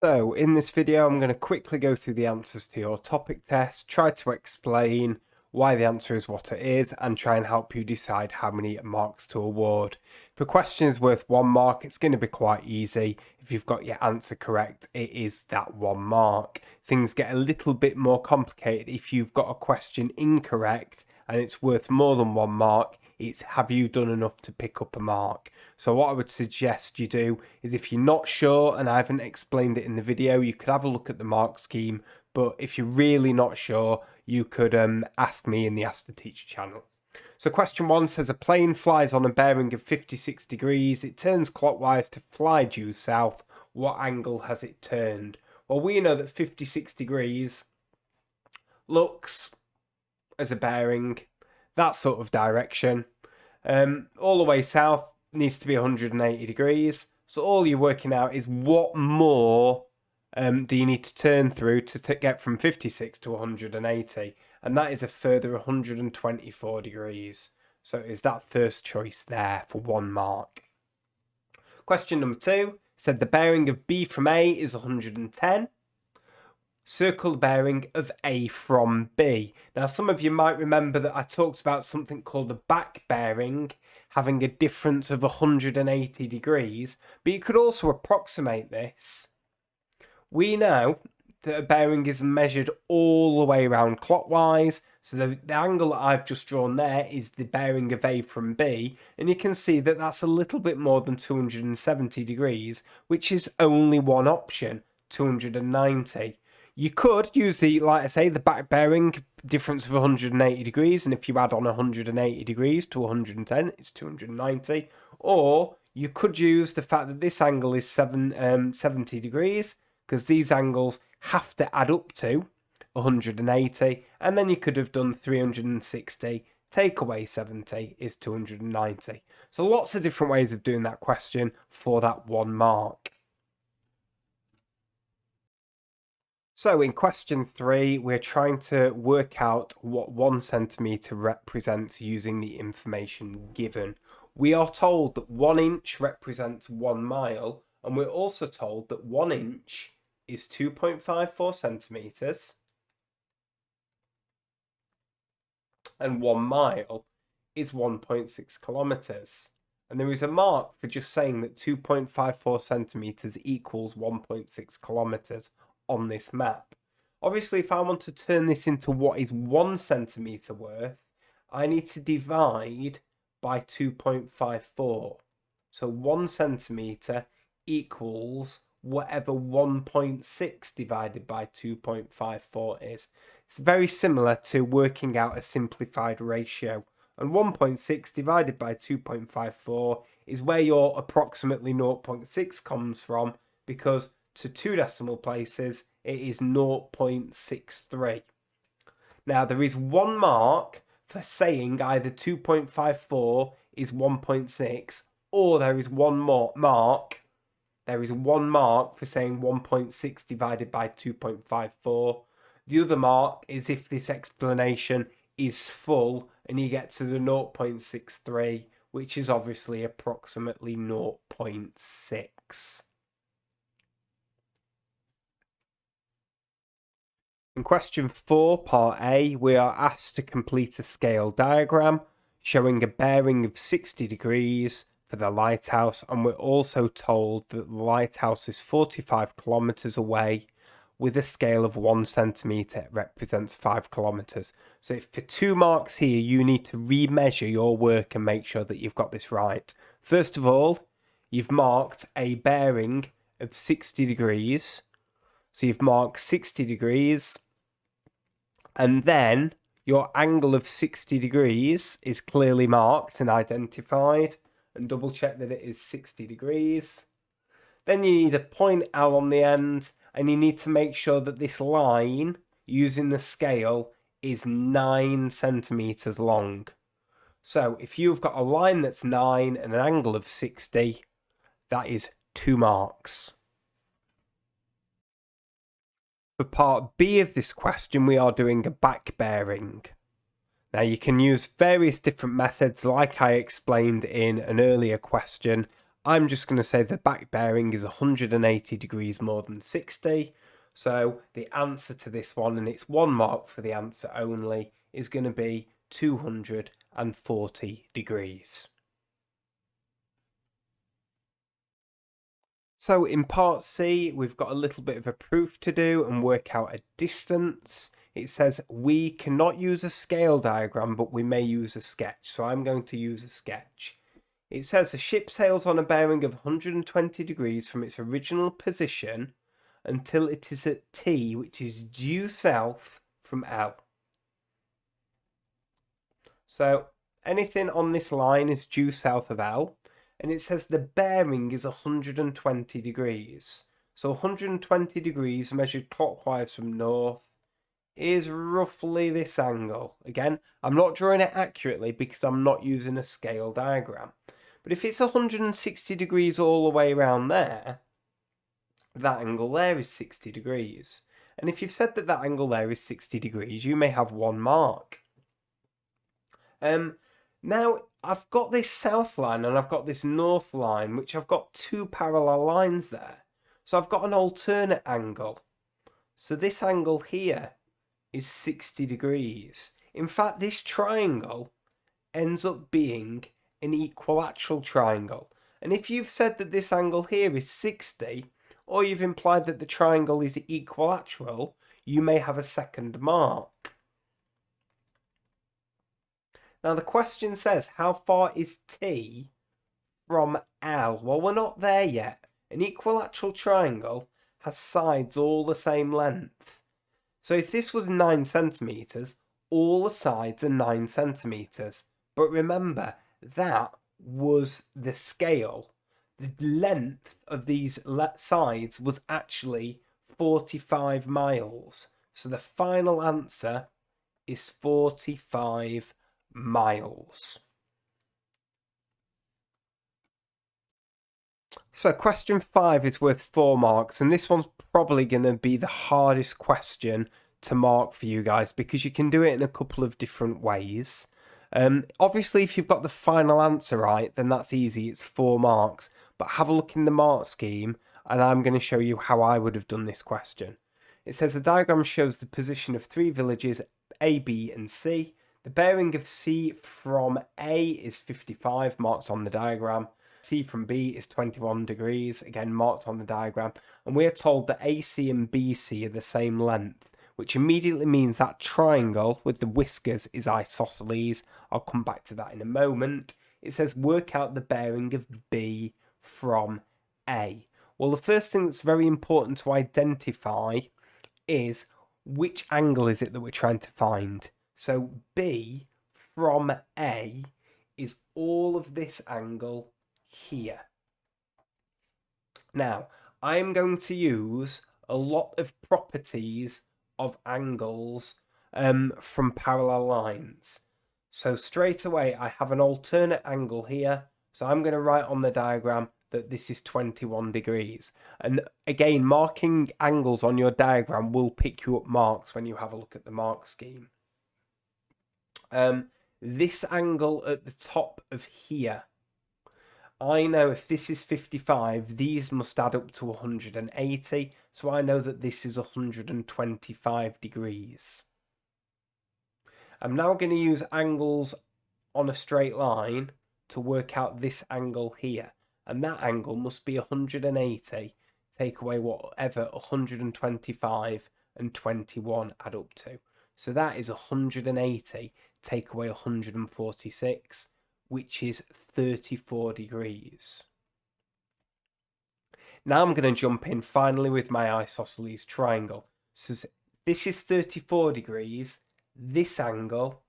So in this video, I'm going to quickly go through the answers to your topic test, try to explain why the answer is what it is, and try and help you decide how many marks to award. If a question is worth 1 mark, it's going to be quite easy. If you've got your answer correct, it is that 1 mark. Things get a little bit more complicated if you've got a question incorrect and it's worth more than 1 mark. It's have you done enough to pick up a mark? So what I would suggest you do is, if you're not sure and I haven't explained it in the video, you could have a look at the mark scheme. But if you're really not sure, you could ask me in the Ask the Teacher channel. So question 1 says a plane flies on a bearing of 56 degrees. It turns clockwise to fly due south. What angle has it turned? Well, we know that 56 degrees looks as a bearing, that sort of direction. All the way south needs to be 180 degrees. So all you're working out is what more do you need to turn through to get from 56 to 180. And that is a further 124 degrees. So is that first choice there for 1 mark. Question number 2 said the bearing of B from A is 110. Circle the bearing of A from B. Now, some of you might remember that I talked about something called the back bearing having a difference of 180 degrees, but you could also approximate this. We know that a bearing is measured all the way around clockwise, so the angle that I've just drawn there is the bearing of A from B, and you can see that that's a little bit more than 270 degrees, which is only one option, 290. You could use like I say, the back bearing difference of 180 degrees, and if you add on 180 degrees to 110, it's 290. Or you could use the fact that this angle is 70 degrees, because these angles have to add up to 180, and then you could have done 360, take away 70 is 290. So lots of different ways of doing that question for that 1 mark. So in question 3, we're trying to work out what 1 centimetre represents using the information given. We are told that 1 inch represents 1 mile, and we're also told that 1 inch is 2.54 centimetres and 1 mile is 1.6 kilometres. And there is a mark for just saying that 2.54 centimetres equals 1.6 kilometres on this map. Obviously, if I want to turn this into what is 1 centimetre worth, I need to divide by 2.54. So 1 centimetre equals whatever 1.6 divided by 2.54 is. It's very similar to working out a simplified ratio. And 1.6 divided by 2.54 is where your approximately 0.6 comes from, because to 2 decimal places, it is 0.63. Now, there is 1 mark for saying either 2.54 is 1.6, or there is 1 mark. There is 1 mark for saying 1.6 divided by 2.54. The other mark is if this explanation is full and you get to the 0.63, which is obviously approximately 0.6. In question 4, part A, we are asked to complete a scale diagram showing a bearing of 60 degrees for the lighthouse, and we're also told that the lighthouse is 45 kilometres away with a scale of 1 centimetre. It represents 5 kilometres. So for 2 marks here, you need to remeasure your work and make sure that you've got this right. First of all, you've marked a bearing of 60 degrees. So you've marked 60 degrees, and then your angle of 60 degrees is clearly marked and identified, and double check that it is 60 degrees. Then you need a point L on the end, and you need to make sure that this line using the scale is 9 centimetres long. So if you've got a line that's 9 and an angle of 60, that is 2 marks. For part B of this question, we are doing a back bearing. Now, you can use various different methods like I explained in an earlier question. I'm just going to say the back bearing is 180 degrees more than 60. So the answer to this one, and it's 1 mark for the answer only, is going to be 240 degrees. So in part C, we've got a little bit of a proof to do and work out a distance. It says we cannot use a scale diagram, but we may use a sketch. So I'm going to use a sketch. It says a ship sails on a bearing of 120 degrees from its original position until it is at T, which is due south from L. So anything on this line is due south of L. And it says the bearing is 120 degrees. So 120 degrees measured clockwise from north is roughly this angle. Again, I'm not drawing it accurately because I'm not using a scale diagram. But if it's 160 degrees all the way around there, that angle there is 60 degrees. And if you've said that that angle there is 60 degrees, you may have 1 mark. Now, I've got this south line and I've got this north line, which I've got 2 parallel lines there. So I've got an alternate angle. So this angle here is 60 degrees. In fact, this triangle ends up being an equilateral triangle. And if you've said that this angle here is 60, or you've implied that the triangle is equilateral, you may have a second mark. Now the question says, how far is T from L? Well, we're not there yet. An equilateral triangle has sides all the same length. So if this was 9 centimetres, all the sides are 9 centimetres. But remember, that was the scale. The length of these sides was actually 45 miles. So the final answer is 45 miles. So question 5 is worth 4 marks, and this one's probably going to be the hardest question to mark for you guys because you can do it in a couple of different ways. Obviously, if you've got the final answer right, then that's easy, it's 4 marks. But have a look in the mark scheme, and I'm going to show you how I would have done this question. It says the diagram shows the position of 3 villages A, B, and C. The bearing of C from A is 55, marked on the diagram. C from B is 21 degrees, again marked on the diagram. And we are told that AC and BC are the same length, which immediately means that triangle with the whiskers is isosceles. I'll come back to that in a moment. It says work out the bearing of B from A. Well, the first thing that's very important to identify is which angle is it that we're trying to find. So B from A is all of this angle here. Now, I'm going to use a lot of properties of angles from parallel lines. So straight away, I have an alternate angle here. So I'm going to write on the diagram that this is 21 degrees. And again, marking angles on your diagram will pick you up marks when you have a look at the mark scheme. This angle at the top of here, I know if this is 55, these must add up to 180. So I know that this is 125 degrees. I'm now going to use angles on a straight line to work out this angle here. And that angle must be 180, take away whatever 125 and 21 add up to. So that is 180, take away 146, which is 34 degrees. Now I'm going to jump in finally with my isosceles triangle. So this is 34 degrees, this angle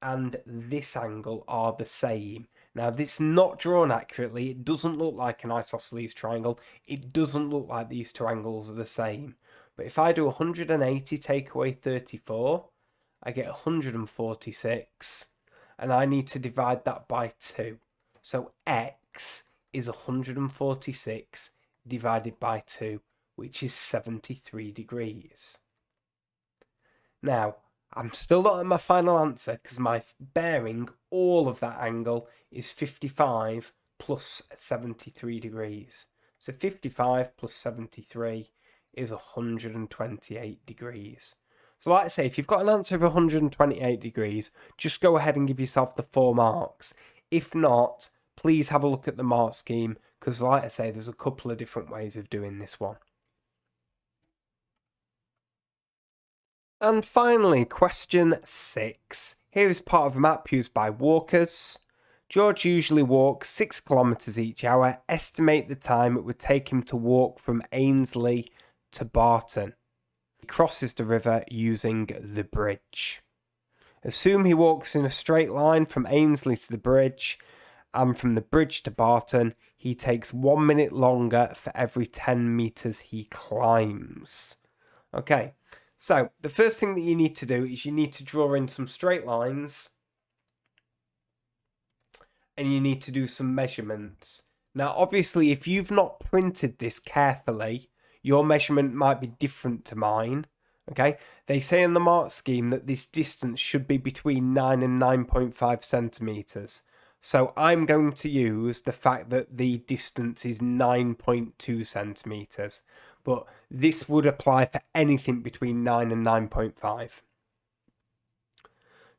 and this angle are the same. Now this is not drawn accurately, it doesn't look like an isosceles triangle, it doesn't look like these two angles are the same. But if I do 180 take away 34, I get 146, and I need to divide that by 2. So x is 146 divided by 2, which is 73 degrees. Now, I'm still not at my final answer because my bearing, all of that angle, is 55 plus 73 degrees. So 55 plus 73 is 128 degrees. So like I say, if you've got an answer of 128 degrees, just go ahead and give yourself the 4 marks. If not, please have a look at the mark scheme, because like I say, there's a couple of different ways of doing this one. And finally, question 6. Here is part of a map used by walkers. George usually walks 6 kilometres each hour. Estimate the time it would take him to walk from Ainsley to Barton. He crosses the river using the bridge. Assume he walks in a straight line from Ainsley to the bridge, and from the bridge to Barton, he takes 1 minute longer for every 10 metres he climbs. Okay, so the first thing that you need to do is you need to draw in some straight lines, and you need to do some measurements. Now, obviously, if you've not printed this carefully, your measurement might be different to mine. Okay, they say in the mark scheme that this distance should be between 9 and 9.5 centimeters. So I'm going to use the fact that the distance is 9.2 centimeters, but this would apply for anything between 9 and 9.5.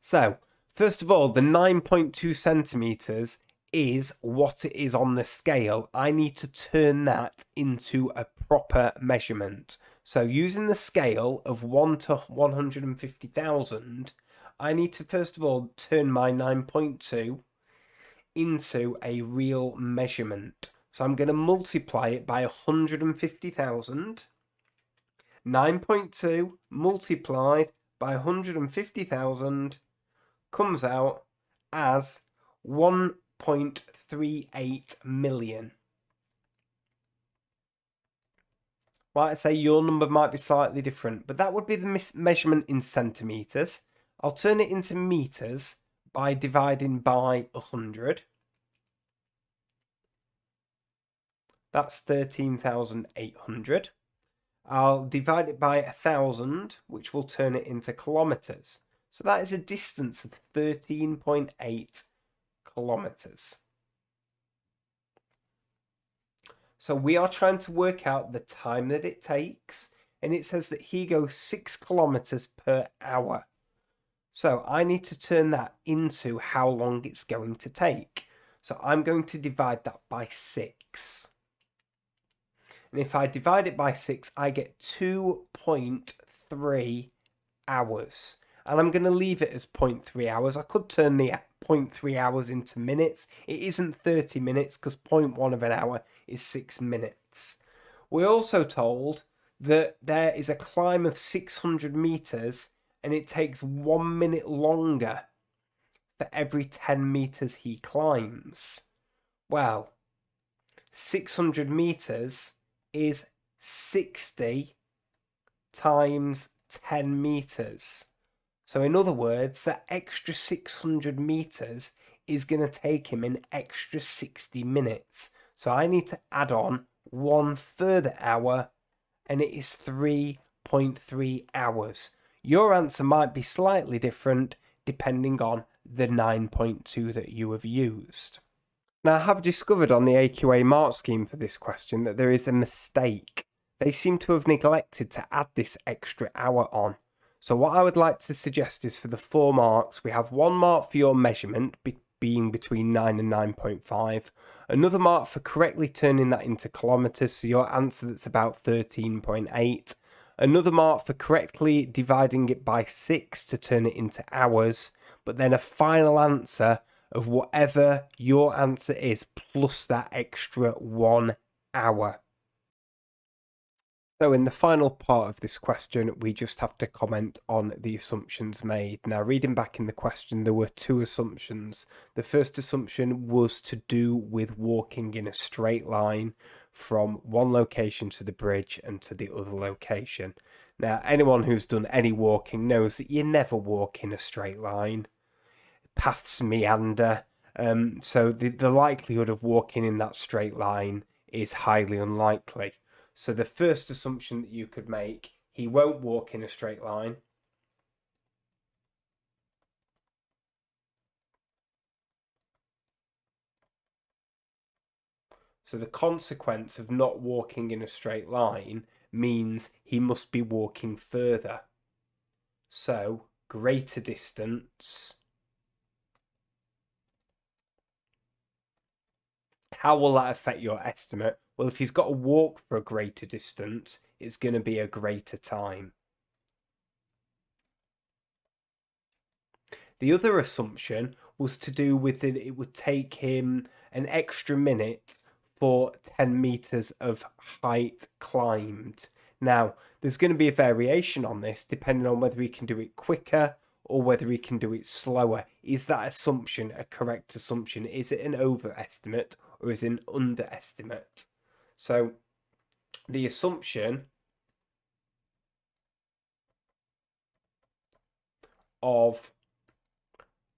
So, first of all, the 9.2 centimeters is what it is on the scale. I need to turn that into a proper measurement. So using the scale of 1 to 150,000, I need to first of all turn my 9.2 into a real measurement. So I'm going to multiply it by 150,000. 9.2 multiplied by 150,000 comes out as 1.38 million. Like I say, your number might be slightly different, but that would be the measurement in centimetres. I'll turn it into metres by dividing by 100. That's 13,800. I'll divide it by 1,000, which will turn it into kilometres. So that is a distance of 13.8 kilometres. So we are trying to work out the time that it takes, and it says that he goes 6 kilometers per hour. So I need to turn that into how long it's going to take. So I'm going to divide that by 6. And if I divide it by 6, I get 2.3 hours. And I'm going to leave it as 0.3 hours. I could turn the 0.3 hours into minutes. It isn't 30 minutes because 0.1 of an hour is 6 minutes. We're also told that there is a climb of 600 meters and it takes 1 minute longer for every 10 meters he climbs. Well, 600 meters is 60 times 10 meters. So in other words, that extra 600 meters is going to take him an extra 60 minutes. So I need to add on 1 further hour, and it is 3.3 hours. Your answer might be slightly different depending on the 9.2 that you have used. Now, I have discovered on the AQA mark scheme for this question that there is a mistake. They seem to have neglected to add this extra hour on. So what I would like to suggest is for the 4 marks, we have 1 mark for your measurement being between 9 and 9.5, another mark for correctly turning that into kilometres, so your answer that's about 13.8, another mark for correctly dividing it by 6 to turn it into hours, but then a final answer of whatever your answer is plus that extra 1 hour. So in the final part of this question, we just have to comment on the assumptions made. Now, reading back in the question, there were 2 assumptions. The first assumption was to do with walking in a straight line from one location to the bridge and to the other location. Now, anyone who's done any walking knows that you never walk in a straight line. Paths meander, so the likelihood of walking in that straight line is highly unlikely. So the first assumption that you could make, he won't walk in a straight line. So the consequence of not walking in a straight line means he must be walking further. So greater distance. How will that affect your estimate? Well, if he's got to walk for a greater distance, it's going to be a greater time. The other assumption was to do with that it would take him an extra minute for 10 meters of height climbed. Now, there's going to be a variation on this depending on whether he can do it quicker or whether he can do it slower. Is that assumption a correct assumption? Is it an overestimate or is it an underestimate? So, the assumption of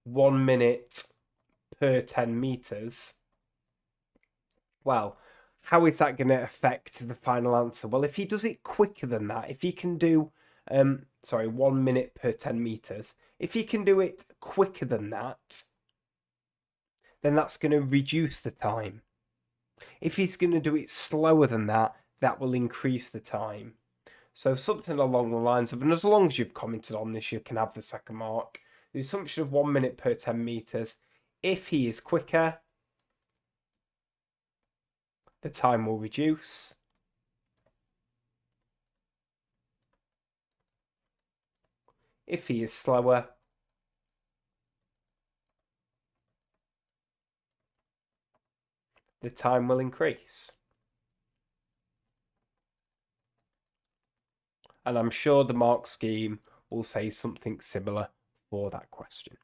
1 minute per 10 meters, well, how is that going to affect the final answer? Well, if he does it quicker than that, if he can do 1 minute per 10 meters, if he can do it quicker than that, then that's going to reduce the time. If he's going to do it slower than that, that will increase the time. So something along the lines of, and as long as you've commented on this, you can have the second mark. The assumption of 1 minute per 10 meters. If he is quicker, the time will reduce. If he is slower, the time will increase. And I'm sure the mark scheme will say something similar for that question.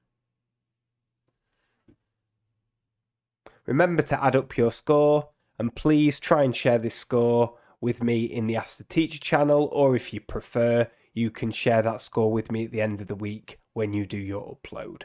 Remember to add up your score, and please try and share this score with me in the Ask the Teacher channel, or if you prefer, you can share that score with me at the end of the week when you do your upload.